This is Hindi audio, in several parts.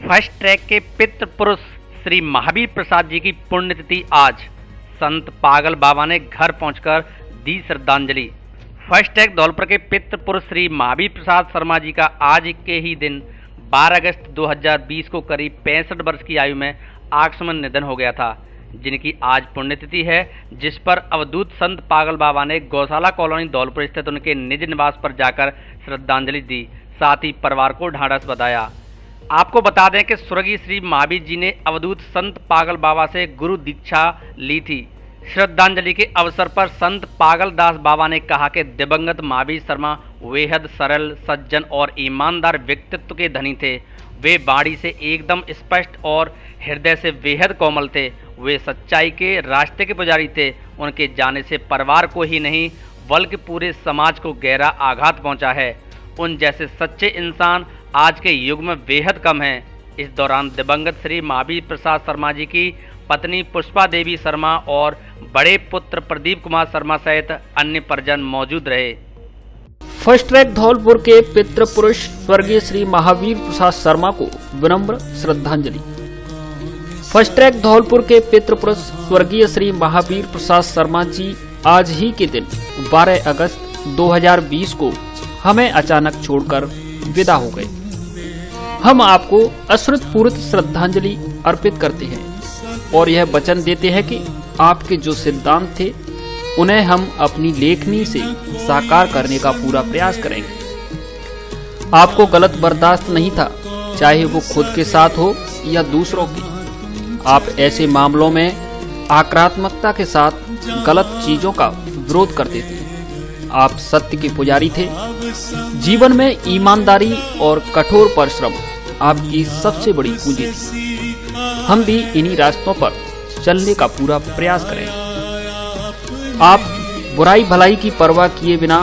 फर्स्ट ट्रैक के पितृ पुरुष श्री महावीर प्रसाद जी की पुण्यतिथि आज। संत पागल बाबा ने घर पहुंचकर दी श्रद्धांजलि। फर्स्ट ट्रैक धौलपुर के पितृ पुरुष श्री महावीर प्रसाद शर्मा जी का आज के ही दिन 12 अगस्त 2020 को करीब 65 वर्ष की आयु में आकस्मिक निधन हो गया था, जिनकी आज पुण्यतिथि है, जिस पर अवधूत संत पागल बाबा ने गौशाला कॉलोनी धौलपुर स्थित उनके निज निवास पर जाकर श्रद्धांजलि दी, साथ ही परिवार को ढांढस बताया। आपको बता दें कि स्वर्गीय श्री महावीर जी ने अवधूत संत पागल बाबा से गुरु दीक्षा ली थी। श्रद्धांजलि के अवसर पर संत पागल दास बाबा ने कहा कि दिवंगत महावीर शर्मा बेहद सरल, सज्जन और ईमानदार व्यक्तित्व के धनी थे। वे वाणी से एकदम स्पष्ट और हृदय से बेहद कोमल थे। वे सच्चाई के रास्ते के पुजारी थे। उनके जाने से परिवार को ही नहीं बल्कि पूरे समाज को गहरा आघात पहुंचा है। उन जैसे सच्चे इंसान आज के युग में बेहद कम हैं। इस दौरान दिवंगत श्री महावीर प्रसाद शर्मा जी की पत्नी पुष्पा देवी शर्मा और बड़े पुत्र प्रदीप कुमार शर्मा सहित अन्य परिजन मौजूद रहे। फर्स्ट ट्रैक धौलपुर के पितृ पुरुष स्वर्गीय श्री महावीर प्रसाद शर्मा को विनम्र श्रद्धांजलि। फर्स्ट ट्रैक धौलपुर के पितृ पुरुष स्वर्गीय श्री महावीर प्रसाद शर्मा जी आज ही के दिन 12 अगस्त 2020 को हमें अचानक छोड़कर विदा हो गए। हम आपको अश्रुपूरित श्रद्धांजलि अर्पित करते हैं और यह वचन देते हैं कि आपके जो सिद्धांत थे उन्हें हम अपनी लेखनी से साकार करने का पूरा प्रयास करेंगे। आपको गलत बर्दाश्त नहीं था, चाहे वो खुद के साथ हो या दूसरों के। आप ऐसे मामलों में आक्रामकता के साथ गलत चीजों का विरोध करते थे। आप सत्य के पुजारी थे। जीवन में ईमानदारी और कठोर परिश्रम आपकी सबसे बड़ी पूंजी थी। हम भी इन्हीं रास्तों पर चलने का पूरा प्रयास करेंगे। आप बुराई भलाई की परवाह किए बिना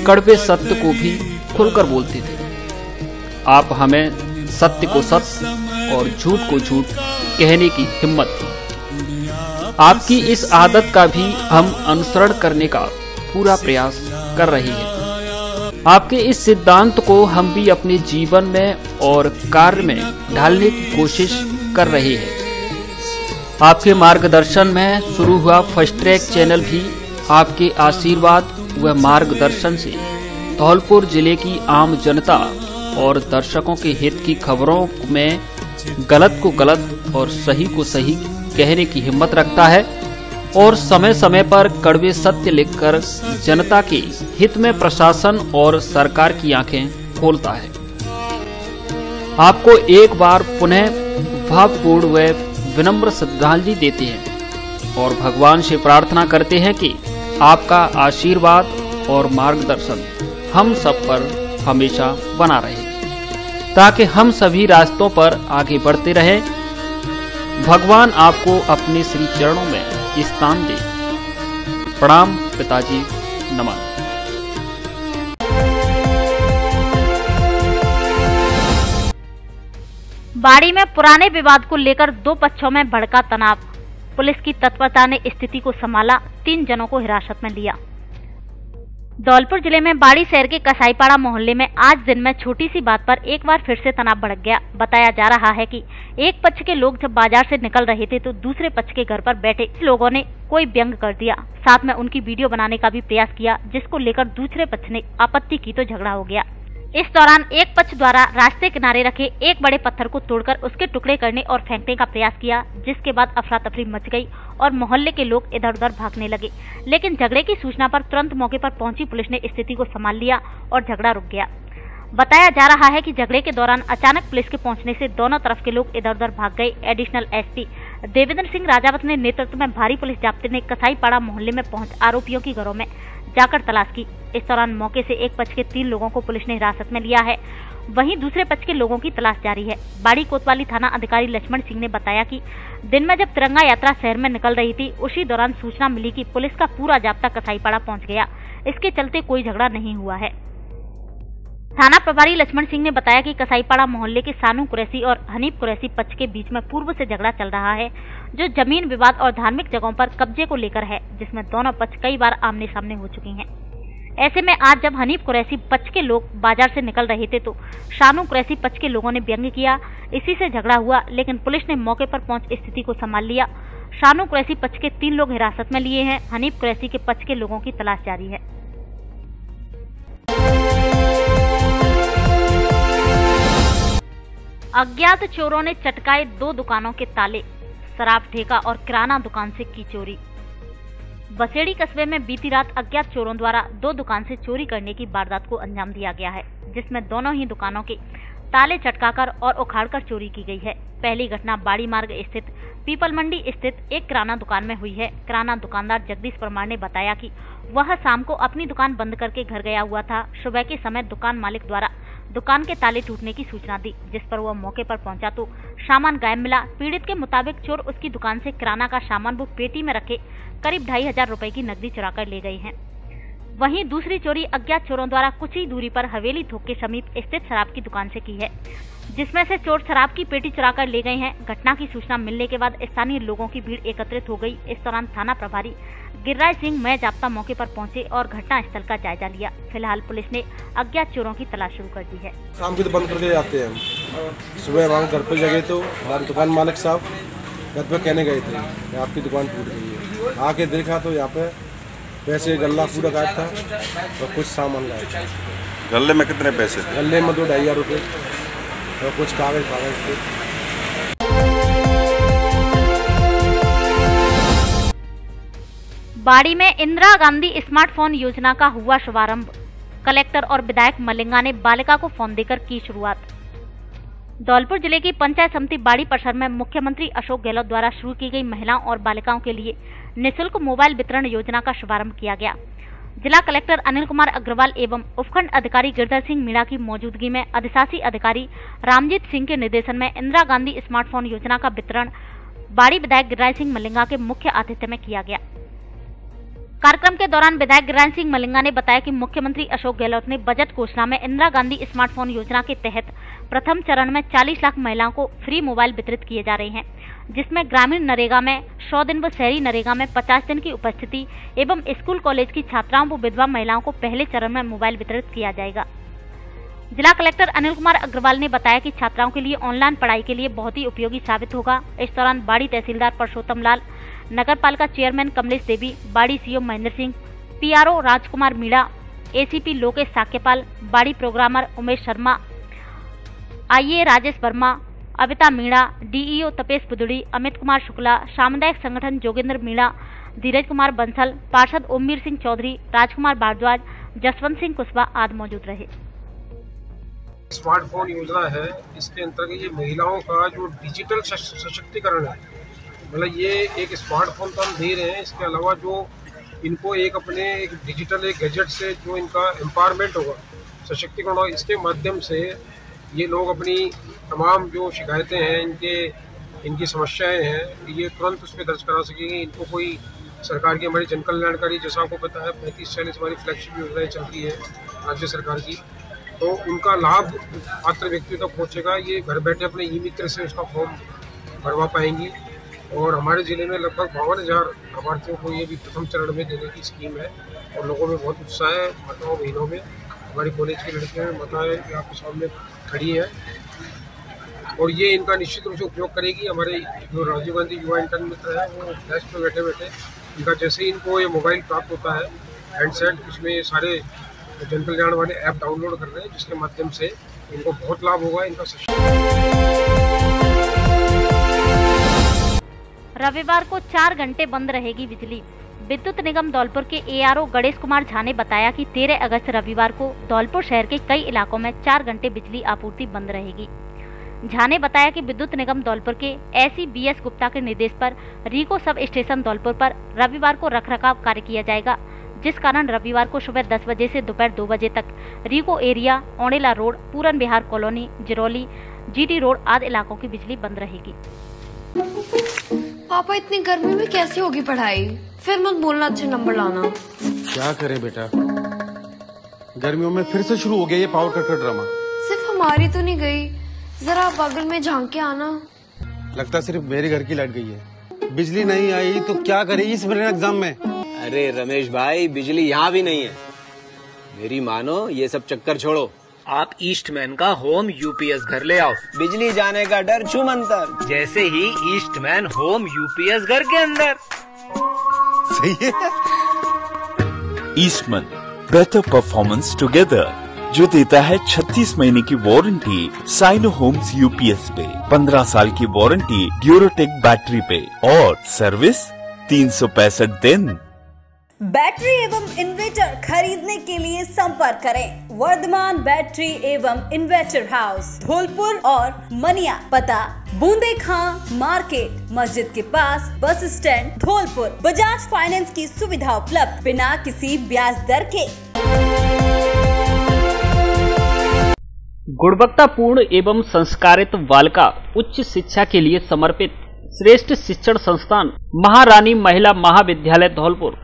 कड़वे सत्य को भी खुलकर बोलते थे। आप हमें सत्य को सत्य और झूठ को झूठ कहने की हिम्मत थी। आपकी इस आदत का भी हम अनुसरण करने का पूरा प्रयास कर रहे हैं। आपके इस सिद्धांत को हम भी अपने जीवन में और कार्य में ढालने की कोशिश कर रहे हैं। आपके मार्गदर्शन में शुरू हुआ फर्स्ट ट्रैक चैनल भी आपके आशीर्वाद व मार्गदर्शन से धौलपुर जिले की आम जनता और दर्शकों के हित की खबरों में गलत को गलत और सही को सही कहने की हिम्मत रखता है और समय समय पर कड़वे सत्य लिखकर जनता के हित में प्रशासन और सरकार की आंखें खोलता है। आपको एक बार पुनः भावपूर्ण व विनम्र श्रद्धांजलि देते हैं और भगवान से प्रार्थना करते हैं कि आपका आशीर्वाद और मार्गदर्शन हम सब पर हमेशा बना रहे, ताकि हम सभी रास्तों पर आगे बढ़ते रहें। भगवान आपको अपने श्री चरणों में स्थान दे। प्रणाम पिताजी, नमन। बाड़ी में पुराने विवाद को लेकर दो पक्षों में भड़का तनाव। पुलिस की तत्परता ने स्थिति को संभाला, 3 जनों को हिरासत में लिया। धौलपुर जिले में बाड़ी शहर के कसाईपाड़ा मोहल्ले में आज दिन में छोटी सी बात पर एक बार फिर से तनाव भड़क गया। बताया जा रहा है कि एक पक्ष के लोग जब बाजार से निकल रहे थे तो दूसरे पक्ष के घर पर बैठे लोगों ने कोई व्यंग कर दिया, साथ में उनकी वीडियो बनाने का भी प्रयास किया, जिसको लेकर दूसरे पक्ष ने आपत्ति की तो झगड़ा हो गया। इस दौरान एक पक्ष द्वारा रास्ते किनारे रखे एक बड़े पत्थर को तोड़कर उसके टुकड़े करने और फेंकने का प्रयास किया, जिसके बाद अफरा तफरी मच गई और मोहल्ले के लोग इधर उधर भागने लगे। लेकिन झगड़े की सूचना पर तुरंत मौके पर पहुंची पुलिस ने स्थिति को संभाल लिया और झगड़ा रुक गया। बताया जा रहा है कि झगड़े के दौरान अचानक पुलिस के पहुंचने से दोनों तरफ के लोग इधर उधर भाग गए। एडिशनल एसपी देवेंद्र सिंह राजावत ने नेतृत्व में भारी पुलिस जाब्ते ने कसाईपाड़ा मोहल्ले में पहुंच आरोपियों की घरों में जाकर तलाश की। इस दौरान मौके से एक पक्ष के 3 लोगों को पुलिस ने हिरासत में लिया है, वहीं दूसरे पक्ष के लोगों की तलाश जारी है। बाड़ी कोतवाली थाना अधिकारी लक्ष्मण सिंह ने बताया कि दिन में जब तिरंगा यात्रा शहर में निकल रही थी, उसी दौरान सूचना मिली कि पुलिस का पूरा जाब्ता कसाईपाड़ा पहुंच गया। इसके चलते कोई झगड़ा नहीं हुआ है। थाना प्रभारी लक्ष्मण सिंह ने बताया कि कसाईपाड़ा मोहल्ले के सानू कुरैशी और हनीफ कुरैशी पक्ष के बीच में पूर्व से झगड़ा चल रहा है, जो जमीन विवाद और धार्मिक जगहों पर कब्जे को लेकर है, जिसमें दोनों पक्ष कई बार आमने सामने हो चुके हैं। ऐसे में आज जब हनीफ कुरैशी पक्ष के लोग बाजार से निकल रहे थे तो शानू कुरैशी पक्ष के लोगों ने व्यंग्य किया। इसी से झगड़ा हुआ, लेकिन पुलिस ने मौके पर पहुंच स्थिति को संभाल लिया। शानू कुरैशी पक्ष के 3 लोग हिरासत में लिए हैं। हनीफ कुरैशी के पक्ष के लोगों की तलाश जारी है। अज्ञात चोरों ने चटकाए 2 दुकानों के ताले, शराब ठेका और किराना दुकान से की चोरी। बसेड़ी कस्बे में बीती रात अज्ञात चोरों द्वारा 2 दुकान से चोरी करने की वारदात को अंजाम दिया गया है, जिसमें दोनों ही दुकानों के ताले चटकाकर और उखाड़कर चोरी की गई है। पहली घटना बाड़ी मार्ग स्थित पीपल मंडी स्थित एक किराना दुकान में हुई है। किराना दुकानदार जगदीश परमार ने बताया कि वह शाम को अपनी दुकान बंद करके घर गया हुआ था। सुबह के समय दुकान मालिक द्वारा दुकान के ताले टूटने की सूचना दी, जिस पर वह मौके पर पहुंचा तो सामान गायब मिला। पीड़ित के मुताबिक चोर उसकी दुकान से किराना का सामान वो पेटी में रखे करीब 2500 रुपए की नकदी चुराकर ले गए हैं। वहीं दूसरी चोरी अज्ञात चोरों द्वारा कुछ ही दूरी पर हवेली थोक के समीप स्थित शराब की दुकान से की है, जिसमें से चोर शराब की पेटी चुराकर ले गए हैं। घटना की सूचना मिलने के बाद स्थानीय लोगों की भीड़ एकत्रित हो गई। इस दौरान थाना प्रभारी गिरिराज सिंह मैं जाप्ता मौके पर पहुंचे और घटना स्थल का जायजा लिया। फिलहाल पुलिस ने अज्ञात चोरों की तलाश शुरू कर दी है। शाम की तो बंद करके जाते हैं हम। सुबह वहाँ घर पर जगह तो हमारे दुकान मालिक साहब घर पर कहने गए थे कि आपकी दुकान टूट गई है। आके देखा तो यहाँ पे पैसे गल्ला पूरा गायब था और कुछ सामान गायब था। गल्ले में कितने पैसे? गल्ले में 2-2.5 रुपये और कुछ कागज थे। बाड़ी में इंदिरा गांधी स्मार्टफोन योजना का हुआ शुभारंभ। कलेक्टर और विधायक मलिंगा ने बालिका को फोन देकर की शुरुआत। धौलपुर जिले की पंचायत समिति बाड़ी परिसर में मुख्यमंत्री अशोक गहलोत द्वारा शुरू की गई महिलाओं और बालिकाओं के लिए निःशुल्क मोबाइल वितरण योजना का शुभारंभ किया गया। जिला कलेक्टर अनिल कुमार अग्रवाल एवं उपखंड अधिकारी गिरधर सिंह मीणा की मौजूदगी में अधिशासी अधिकारी रामजीत सिंह के निर्देशन में इंदिरा गांधी स्मार्टफोन योजना का वितरण बाड़ी विधायक गिरिराज सिंह मलिंगा के मुख्य आतिथ्य में किया गया। कार्यक्रम के दौरान विधायक गिरिराज सिंह मलिंगा ने बताया कि मुख्यमंत्री अशोक गहलोत ने बजट घोषणा में इंदिरा गांधी स्मार्टफोन योजना के तहत प्रथम चरण में 40 लाख महिलाओं को फ्री मोबाइल वितरित किए जा रहे हैं, जिसमें ग्रामीण नरेगा में 100 दिन व शहरी नरेगा में 50 दिन की उपस्थिति एवं स्कूल कॉलेज की छात्राओं व विधवा महिलाओं को पहले चरण में मोबाइल वितरित किया जाएगा। जिला कलेक्टर अनिल कुमार अग्रवाल ने बताया कि छात्राओं के लिए ऑनलाइन पढ़ाई के लिए बहुत ही उपयोगी साबित होगा। इस दौरान बाड़ी तहसीलदार परसोत्तम लाल, नगर पालिका चेयरमैन कमलेश देवी, बाड़ी सीओ महेंद्र सिंह, पीआरओ राजकुमार मीणा, एसीपी लोकेश साक्यपाल, बाड़ी प्रोग्रामर उमेश शर्मा, आईए राजेश वर्मा, अविता मीणा, डीईओ तपेश बुदड़ी, अमित कुमार शुक्ला, सामुदायिक संगठन जोगिंद्र मीणा, धीरज कुमार बंसल, पार्षद ओमवीर सिंह चौधरी, राजकुमार भारद्वाज, जसवंत सिंह कुशवाहा आदि मौजूद रहे। स्मार्टफोन योजना है, इसके अंतर्गत ये महिलाओं का जो डिजिटल सशक्तिकरण है, मतलब ये एक स्मार्टफोन तो हम दे रहे हैं, इसके अलावा जो इनको एक अपने एक डिजिटल एक गैजेट से जो इनका एम्पावरमेंट होगा, सशक्तिकरण होगा, इसके माध्यम से ये लोग अपनी तमाम जो शिकायतें हैं, इनकी समस्याएं हैं, ये तुरंत उस पर दर्ज करा सकेंगे। इनको कोई सरकार की हमारी जन कल्याणकारी, जैसा आपको पता है 35-40 हमारी फ्लैगशिप योजनाएं चल रही है राज्य सरकार की, तो उनका लाभ पात्र व्यक्तियों तक पहुँचेगा। ये घर बैठे अपने ई-मित्र से उसका फॉर्म भरवा पाएंगी और हमारे जिले में लगभग 52,000 लाभार्थियों को ये भी प्रथम चरण में देने की स्कीम है और लोगों में बहुत उत्साह है। माताओं बहनों में, हमारी कॉलेज की लड़कियों में माताएं आपके सामने खड़ी हैं और ये इनका निश्चित रूप से उपयोग करेगी। हमारे जो राजीव गांधी युवा इंटर्न मित्र है वो डेस्क पे बैठे बैठे इनका जैसे ही इनको ये मोबाइल प्राप्त होता है हैंडसेट, उसमें सारे जन कल्याण वाले ऐप डाउनलोड कर रहे हैं, जिसके माध्यम से इनको बहुत लाभ होगा। इनका रविवार को 4 घंटे बंद रहेगी बिजली। विद्युत निगम धौलपुर के एआरओ गणेश कुमार झा ने बताया कि 13 अगस्त रविवार को धौलपुर शहर के कई इलाकों में 4 घंटे बिजली आपूर्ति बंद रहेगी। झा ने बताया कि विद्युत निगम धौलपुर के एसी बीएस गुप्ता के निर्देश पर रीको सब स्टेशन धौलपुर पर रविवार को रखरखाव कार्य किया जाएगा, जिस कारण रविवार को सुबह 10 बजे से दोपहर 2 बजे तक रीको एरिया, ओणेला रोड, पूरन बिहार कॉलोनी, जिरौली, जीटी रोड आदि इलाकों की बिजली बंद रहेगी। पापा इतनी गर्मी में कैसे होगी पढ़ाई? फिर मत बोलना अच्छे नंबर लाना। क्या करें बेटा, गर्मियों में फिर से शुरू हो गया ये पावर कट का ड्रामा। सिर्फ हमारी तो नहीं गई, जरा बगल में झांक के आना। लगता सिर्फ मेरे घर की लाइट गई है। बिजली नहीं आई तो क्या करे इस मेरे एग्जाम में। अरे रमेश भाई, बिजली यहाँ भी नहीं है, मेरी मानो ये सब चक्कर छोड़ो, आप ईस्टमैन का होम यूपीएस घर ले आओ। बिजली जाने का डर छूमंतर, जैसे ही ईस्टमैन होम यूपीएस घर के अंदर। सही है। ईस्टमैन, बेटर परफॉर्मेंस टुगेदर, जो देता है 36 महीने की वारंटी साइनो होम्स यूपीएस पे, 15 साल की वारंटी ड्यूरोटेक बैटरी पे और सर्विस 365 दिन। बैटरी एवं इन्वर्टर खरीदने के लिए संपर्क करें वर्धमान बैटरी एवं इन्वर्टर हाउस, धौलपुर और मनिया। पता बूंदे खां मार्केट, मस्जिद के पास, bus stand, Dholpur. Bajaj finance की सुविधा उपलब्ध बिना किसी ब्याज दर के। गुणवत्तापूर्ण एवं संस्कारित बालिका उच्च शिक्षा के लिए समर्पित श्रेष्ठ शिक्षण संस्थान महारानी महिला महाविद्यालय धौलपुर,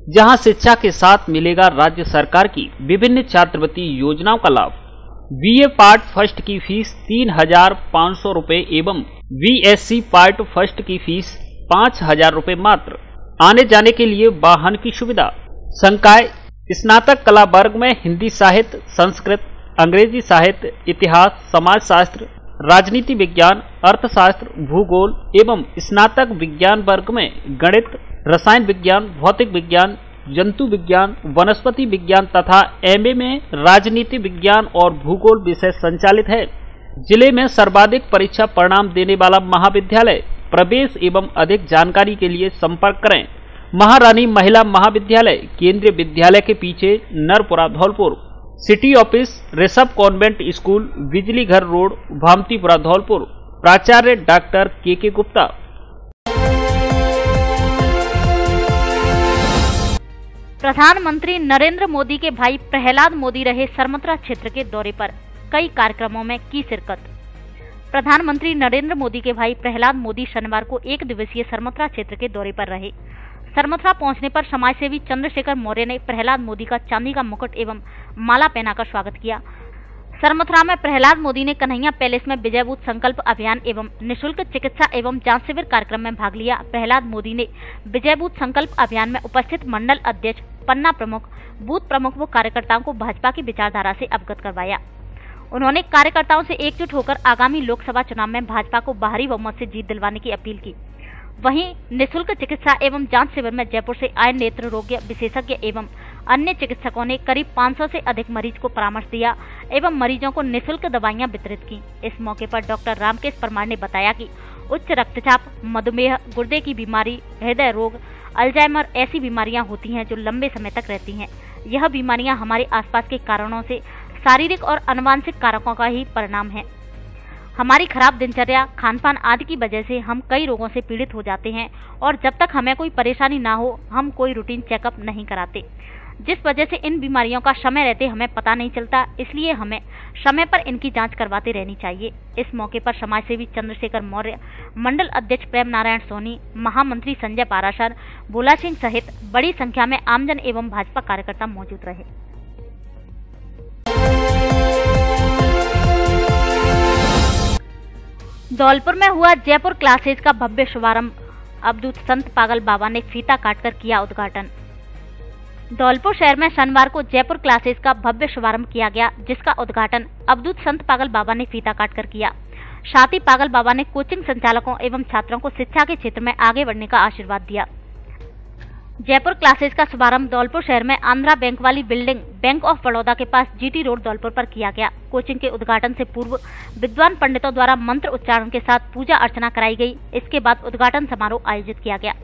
जहां शिक्षा के साथ मिलेगा राज्य सरकार की विभिन्न छात्रवृत्ति योजनाओं का लाभ। बीए पार्ट फर्स्ट की फीस 3,500 रुपए एवं बीएससी पार्ट फर्स्ट की फीस 5,000 रुपए मात्र। आने जाने के लिए वाहन की सुविधा। संकाय स्नातक कला वर्ग में हिंदी साहित्य, संस्कृत, अंग्रेजी साहित्य, इतिहास, समाजशास्त्र, राजनीति विज्ञान, अर्थशास्त्र, भूगोल एवं स्नातक विज्ञान वर्ग में गणित, रसायन विज्ञान, भौतिक विज्ञान, जंतु विज्ञान, वनस्पति विज्ञान तथा एमए में राजनीति विज्ञान और भूगोल विषय संचालित है। जिले में सर्वाधिक परीक्षा परिणाम देने वाला महाविद्यालय। प्रवेश एवं अधिक जानकारी के लिए संपर्क करें महारानी महिला महाविद्यालय, केंद्रीय विद्यालय के पीछे, Narpura, Dholpur. City office Rishabh convent school, Bijli Ghar road, भामतीपुरा, Dholpur. प्राचार्य डॉक्टर के गुप्ता। प्रधानमंत्री नरेंद्र मोदी के भाई प्रहलाद मोदी रहे सरमथुरा क्षेत्र के दौरे पर, कई कार्यक्रमों में की शिरकत। प्रधानमंत्री नरेंद्र मोदी के भाई प्रहलाद मोदी शनिवार को एक दिवसीय सरमथुरा क्षेत्र के दौरे पर रहे। सरमथुरा पहुंचने पर समाजसेवी चंद्रशेखर मौर्य ने प्रहलाद मोदी का चांदी का मुकुट एवं माला पहनाकर स्वागत किया। सरमथुरा में प्रहलाद मोदी ने कन्हैया पैलेस में विजय बूथ संकल्प अभियान एवं निःशुल्क चिकित्सा एवं जांच शिविर कार्यक्रम में भाग लिया। प्रहलाद मोदी ने विजय बूथ संकल्प अभियान में उपस्थित मंडल अध्यक्ष, पन्ना प्रमुख, बूथ प्रमुख व कार्यकर्ताओं को भाजपा की विचारधारा से अवगत करवाया। उन्होंने कार्यकर्ताओं से एकजुट होकर आगामी लोकसभा चुनाव में भाजपा को भारी बहुमत से जीत दिलवाने की अपील की। वहीं निःशुल्क चिकित्सा एवं जांच शिविर में जयपुर से आए नेत्र रोग विशेषज्ञ एवं अन्य चिकित्सकों ने करीब 500 से अधिक मरीज को परामर्श दिया एवं मरीजों को निःशुल्क दवाइयां वितरित की। इस मौके पर डॉक्टर रामकेश परमार ने बताया कि उच्च रक्तचाप, मधुमेह, गुर्दे की बीमारी, हृदय रोग, अल्जाइमर ऐसी बीमारियां होती हैं जो लंबे समय तक रहती हैं। यह बीमारियां हमारे आसपास के कारणों से शारीरिक और आनुवंशिक कारकों का ही परिणाम है। हमारी खराब दिनचर्या, खानपान आदि की वजह से हम कई रोगों से पीड़ित हो जाते हैं और जब तक हमें कोई परेशानी ना हो हम कोई रूटीन चेकअप नहीं कराते, जिस वजह से इन बीमारियों का समय रहते हमें पता नहीं चलता। इसलिए हमें समय पर इनकी जांच करवाते रहनी चाहिए। इस मौके पर समाजसेवी चंद्रशेखर मौर्य, मंडल अध्यक्ष प्रेम नारायण सोनी, महामंत्री संजय पाराशर, भोला सिंह सहित बड़ी संख्या में आमजन एवं भाजपा कार्यकर्ता मौजूद रहे। धौलपुर में हुआ जयपुर क्लासेज का भव्य शुभारंभ। अवधूत संत पागल बाबा ने फीता काटकर किया उद्घाटन। धौलपुर शहर में शनिवार को जयपुर क्लासेज का भव्य शुभारंभ किया गया, जिसका उद्घाटन अवधूत संत पागल बाबा ने फीता काटकर किया। साथ ही पागल बाबा ने कोचिंग संचालकों एवं छात्रों को शिक्षा के क्षेत्र में आगे बढ़ने का आशीर्वाद दिया। जयपुर क्लासेज का शुभारंभ धौलपुर शहर में आंध्रा बैंक वाली बिल्डिंग बैंक ऑफ बड़ौदा के पास जीटी रोड धौलपुर पर किया गया। कोचिंग के उद्घाटन से पूर्व विद्वान पंडितों द्वारा मंत्र उच्चारण के साथ पूजा अर्चना कराई गई। इसके बाद उद्घाटन समारोह आयोजित किया गया।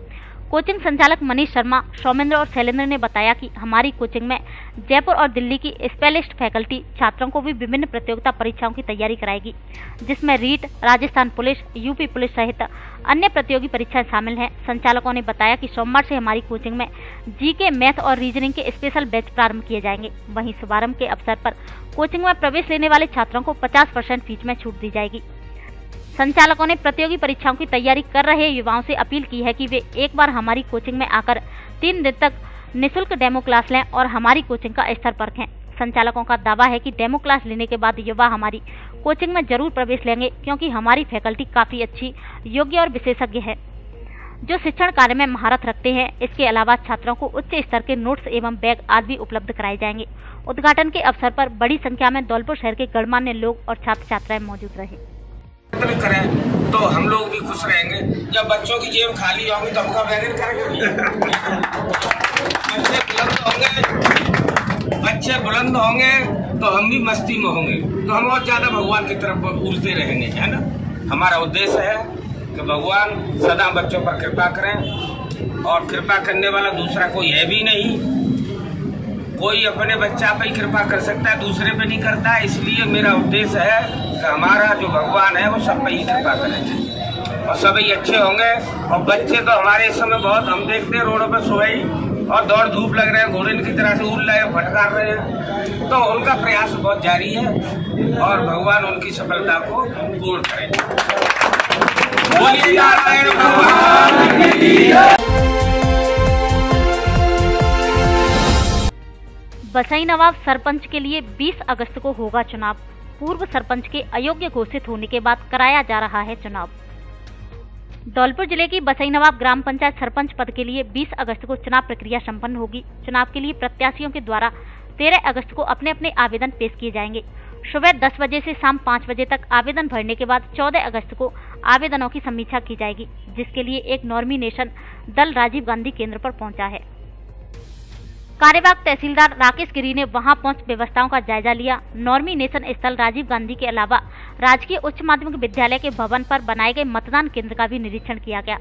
कोचिंग संचालक मनीष शर्मा, सौमेंद्र और शैलेंद्र ने बताया कि हमारी कोचिंग में जयपुर और दिल्ली की स्पेशलिस्ट फैकल्टी छात्रों को भी विभिन्न प्रतियोगिता परीक्षाओं की तैयारी कराएगी, जिसमें REET, Rajasthan police, UP police सहित अन्य प्रतियोगी परीक्षाएं शामिल हैं। संचालकों ने बताया कि सोमवार से हमारी कोचिंग में जीके, मैथ और रीजनिंग के स्पेशल बैच प्रारंभ किए जाएंगे। वहीं शुभारंभ के अवसर पर कोचिंग में प्रवेश लेने वाले छात्रों को 50% फीस में छूट दी जाएगी। संचालकों ने प्रतियोगी परीक्षाओं की तैयारी कर रहे युवाओं से अपील की है कि वे एक बार हमारी कोचिंग में आकर 3 दिन तक निःशुल्क डेमो क्लास लें और हमारी कोचिंग का स्तर परखें। संचालकों का दावा है कि डेमो क्लास लेने के बाद युवा हमारी कोचिंग में जरूर प्रवेश लेंगे, क्योंकि हमारी फैकल्टी काफी अच्छी, योग्य और विशेषज्ञ है। जो शिक्षण कार्य में महारत रखते हैं। इसके अलावा छात्रों को उच्च स्तर के नोट्स एवं बैग आदि भी उपलब्ध कराए जाएंगे। उद्घाटन के अवसर पर बड़ी संख्या में धौलपुर शहर के गणमान्य लोग और छात्र छात्राएं मौजूद रहे। करें तो हम लोग भी खुश रहेंगे। जब बच्चों की जेब खाली होगी तो हमका बैगन करेंगे। बच्चे बुलंद होंगे तो हम भी मस्ती में होंगे, तो हम और ज्यादा भगवान की तरफ उड़ते रहेंगे, है ना। हमारा उद्देश्य है कि भगवान सदा बच्चों पर कृपा करें, और कृपा करने वाला दूसरा कोई है भी नहीं। कोई अपने बच्चा पे ही कृपा कर सकता है, दूसरे पे नहीं करता। इसलिए मेरा उद्देश्य है कि हमारा जो भगवान है वो सब पे ही कृपा करें और सभी अच्छे होंगे। और बच्चे तो हमारे इस समय बहुत हम देखते हैं रोडों पर सुबह और दौड़ धूप लग रहे हैं, घोड़े की तरह से उड़ रहे हैं, भटकार रहे हैं, तो उनका प्रयास बहुत जारी है और भगवान उनकी सफलता को पूर्ण करें। बोलिए नारायण भगवान की जय। बसई नवाब सरपंच के लिए 20 अगस्त को होगा चुनाव। पूर्व सरपंच के अयोग्य घोषित होने के बाद कराया जा रहा है चुनाव। धौलपुर जिले की बसई नवाब ग्राम पंचायत सरपंच पद के लिए 20 अगस्त को चुनाव प्रक्रिया संपन्न होगी। चुनाव के लिए प्रत्याशियों के द्वारा 13 अगस्त को अपने अपने आवेदन पेश किए जाएंगे। सुबह 10 बजे से शाम 5 बजे तक आवेदन भरने के बाद 14 अगस्त को आवेदनों की समीक्षा की जाएगी, जिसके लिए एक नॉमिनेशन दल राजीव गांधी केंद्र पर पहुंचा है। कार्यवाहक तहसीलदार राकेश गिरी ने वहां पहुंच व्यवस्थाओं का जायजा लिया। नॉमिनेशन स्थल राजीव गांधी के अलावा राजकीय उच्च माध्यमिक विद्यालय के भवन पर बनाए गए मतदान केंद्र का भी निरीक्षण किया गया।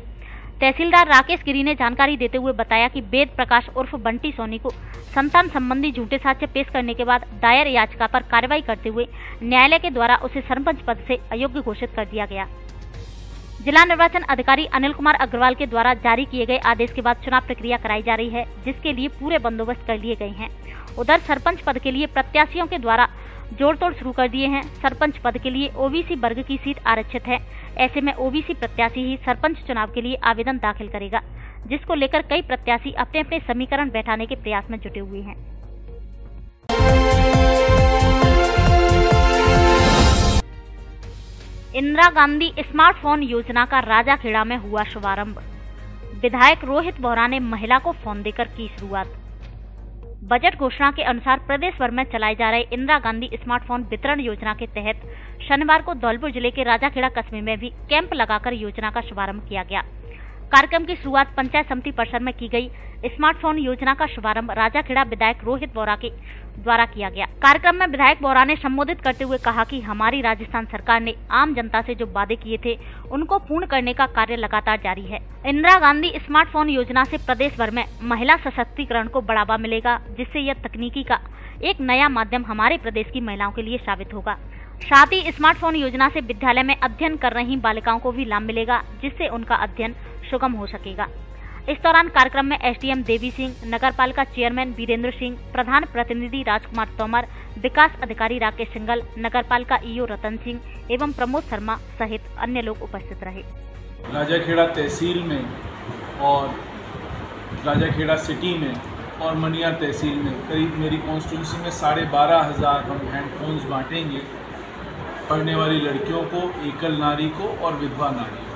तहसीलदार राकेश गिरी ने जानकारी देते हुए बताया कि वेद प्रकाश उर्फ बंटी सोनी को संतान संबंधी झूठे साक्ष्य पेश करने के बाद दायर याचिका पर कार्रवाई करते हुए न्यायालय के द्वारा उसे सरपंच पद से अयोग्य घोषित कर दिया गया। जिला निर्वाचन अधिकारी अनिल कुमार अग्रवाल के द्वारा जारी किए गए आदेश के बाद चुनाव प्रक्रिया कराई जा रही है, जिसके लिए पूरे बंदोबस्त कर लिए गए हैं। उधर सरपंच पद के लिए प्रत्याशियों के द्वारा जोड़तोड़ शुरू कर दिए हैं। सरपंच पद के लिए ओबीसी वर्ग की सीट आरक्षित है। ऐसे में ओबीसी प्रत्याशी ही सरपंच चुनाव के लिए आवेदन दाखिल करेगा, जिसको लेकर कई प्रत्याशी अपने अपने समीकरण बैठाने के प्रयास में जुटे हुए हैं। इंदिरा गांधी स्मार्टफोन योजना का राजाखेड़ा में हुआ शुभारंभ। विधायक रोहित बोहरा ने महिला को फोन देकर की शुरुआत। बजट घोषणा के अनुसार प्रदेश भर में चलाए जा रहे इंदिरा गांधी स्मार्टफोन वितरण योजना के तहत शनिवार को धौलपुर जिले के राजाखेड़ा कस्बे में भी कैंप लगाकर योजना का शुभारंभ किया गया। कार्यक्रम की शुरुआत पंचायत समिति परिसर में की गई। स्मार्टफोन योजना का शुभारंभ राजाखेड़ा विधायक रोहित बोहरा के द्वारा किया गया। कार्यक्रम में विधायक बोहरा ने संबोधित करते हुए कहा कि हमारी राजस्थान सरकार ने आम जनता से जो वादे किए थे उनको पूर्ण करने का कार्य लगातार जारी है। इंदिरा गांधी स्मार्टफोन योजना से प्रदेश भर में महिला सशक्तिकरण को बढ़ावा मिलेगा, जिससे यह तकनीकी का एक नया माध्यम हमारे प्रदेश की महिलाओं के लिए साबित होगा। साथ ही स्मार्टफोन योजना से विद्यालय में अध्ययन कर रही बालिकाओं को भी लाभ मिलेगा, जिससे उनका अध्ययन सुगम हो सकेगा। इस दौरान कार्यक्रम में एसडीएम देवी सिंह, नगरपालिका चेयरमैन वीरेंद्र सिंह, प्रधान प्रतिनिधि राजकुमार तोमर, विकास अधिकारी राकेश सिंघल, नगरपालिका ईओ रतन सिंह एवं प्रमोद शर्मा सहित अन्य लोग उपस्थित रहे। राजाखेड़ा तहसील में और राजाखेड़ा सिटी में और मनिया तहसील में करीब मेरी कॉन्स्टिट्यूंसी में 12,500 हम हैंडफोन्स बांटेंगे पढ़ने वाली लड़कियों को, एकल नारी को और विधवा नारी को।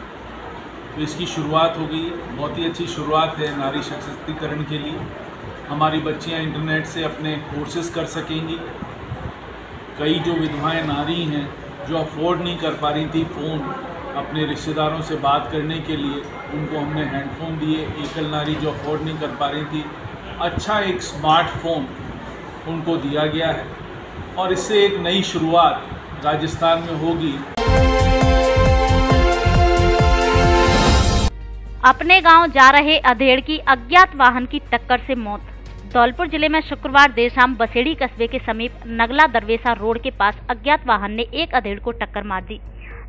तो इसकी शुरुआत हो गई है। बहुत ही अच्छी शुरुआत है नारी सशक्तिकरण के लिए। हमारी बच्चियां इंटरनेट से अपने कोर्सेज कर सकेंगी। कई जो विधवाएं नारी हैं जो अफोर्ड नहीं कर पा रही थी फ़ोन अपने रिश्तेदारों से बात करने के लिए, उनको हमने हैंडफोन दिए। एकल नारी जो अफोर्ड नहीं कर पा रही थी, अच्छा एक स्मार्टफोन उनको दिया गया है और इससे एक नई शुरुआत राजस्थान में होगी। अपने गांव जा रहे अधेड़ की अज्ञात वाहन की टक्कर से मौत। धौलपुर जिले में शुक्रवार देर शाम बसेड़ी कस्बे के समीप नगला दरवेसा रोड के पास अज्ञात वाहन ने एक अधेड़ को टक्कर मार दी,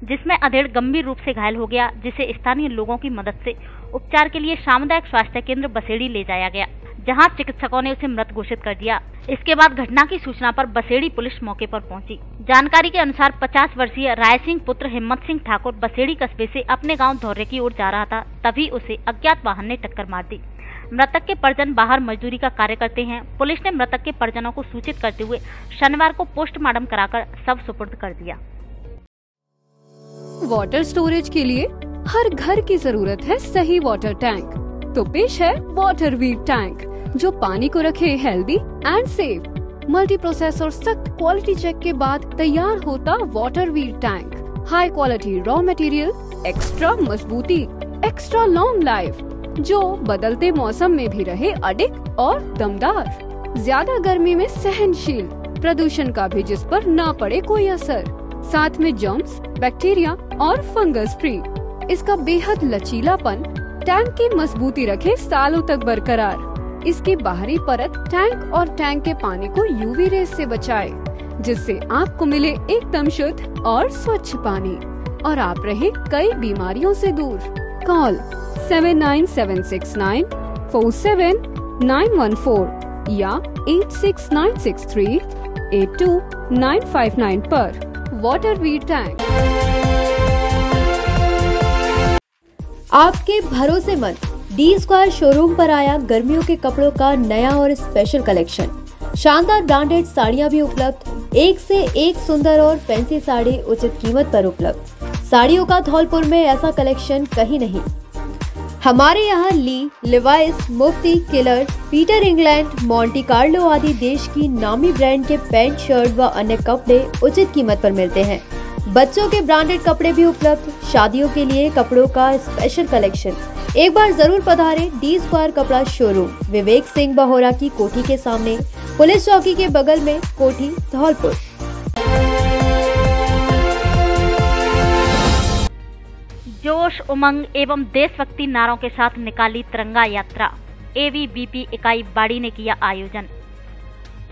जिसमें अधेड़ गंभीर रूप से घायल हो गया, जिसे स्थानीय लोगों की मदद से उपचार के लिए सामुदायिक स्वास्थ्य केंद्र बसेड़ी ले जाया गया, जहां चिकित्सकों ने उसे मृत घोषित कर दिया। इसके बाद घटना की सूचना पर बसेड़ी पुलिस मौके पर पहुंची। जानकारी के अनुसार 50 वर्षीय राय सिंह पुत्र हिम्मत सिंह ठाकुर बसेड़ी कस्बे से अपने गांव धौर्य की ओर जा रहा था, तभी उसे अज्ञात वाहन ने टक्कर मार दी। मृतक के परिजन बाहर मजदूरी का कार्य करते हैं। पुलिस ने मृतक के परिजनों को सूचित करते हुए शनिवार को पोस्टमार्टम कराकर शव सुपुर्द कर दिया। वाटर स्टोरेज के लिए हर घर की जरूरत है सही वाटर टैंक। तो पेश है वाटर वीर टैंक, जो पानी को रखे healthy and safe. Multi process और सख्त क्वालिटी चेक के बाद तैयार होता water Veer tank. High quality raw material, extra मजबूती, एक्स्ट्रा लॉन्ग लाइफ, जो बदलते मौसम में भी रहे अडिग और दमदार। ज्यादा गर्मी में सहनशील, प्रदूषण का भी जिस पर ना पड़े कोई असर। साथ में जर्म्स, बैक्टीरिया और फंगस फ्री। इसका बेहद लचीलापन टैंक की मजबूती रखे सालों तक बरकरार। इसकी बाहरी परत टैंक और टैंक के पानी को यूवी रेस से बचाए, जिससे आपको मिले एकदम शुद्ध और स्वच्छ पानी और आप रहे कई बीमारियों से दूर। कॉल 79769 47914 या 86963 82959 पर वाटर वीर टैंक। आपके भरोसेमंद डी स्क्वायर शोरूम पर आया गर्मियों के कपड़ों का नया और स्पेशल कलेक्शन। शानदार ब्रांडेड साड़ियां भी उपलब्ध, एक से एक सुंदर और फैंसी साड़ी उचित कीमत पर उपलब्ध। साड़ियों का धौलपुर में ऐसा कलेक्शन कहीं नहीं। हमारे यहाँ Lee, Levi's, Mufti, Killer, Peter England, Monte Carlo आदि देश की नामी ब्रांड के पैंट, शर्ट व अन्य कपड़े उचित कीमत पर मिलते हैं। बच्चों के ब्रांडेड कपड़े भी उपलब्ध। शादियों के लिए कपड़ों का स्पेशल कलेक्शन। एक बार जरूर पधारें डी स्क्वायर कपड़ा शोरूम, विवेक सिंह बहोरा की कोठी के सामने, पुलिस चौकी के बगल में, कोठी, धौलपुर। जोश, उमंग एवं देशभक्ति नारों के साथ निकाली तिरंगा यात्रा। एवीबीपी इकाई बाड़ी ने किया आयोजन।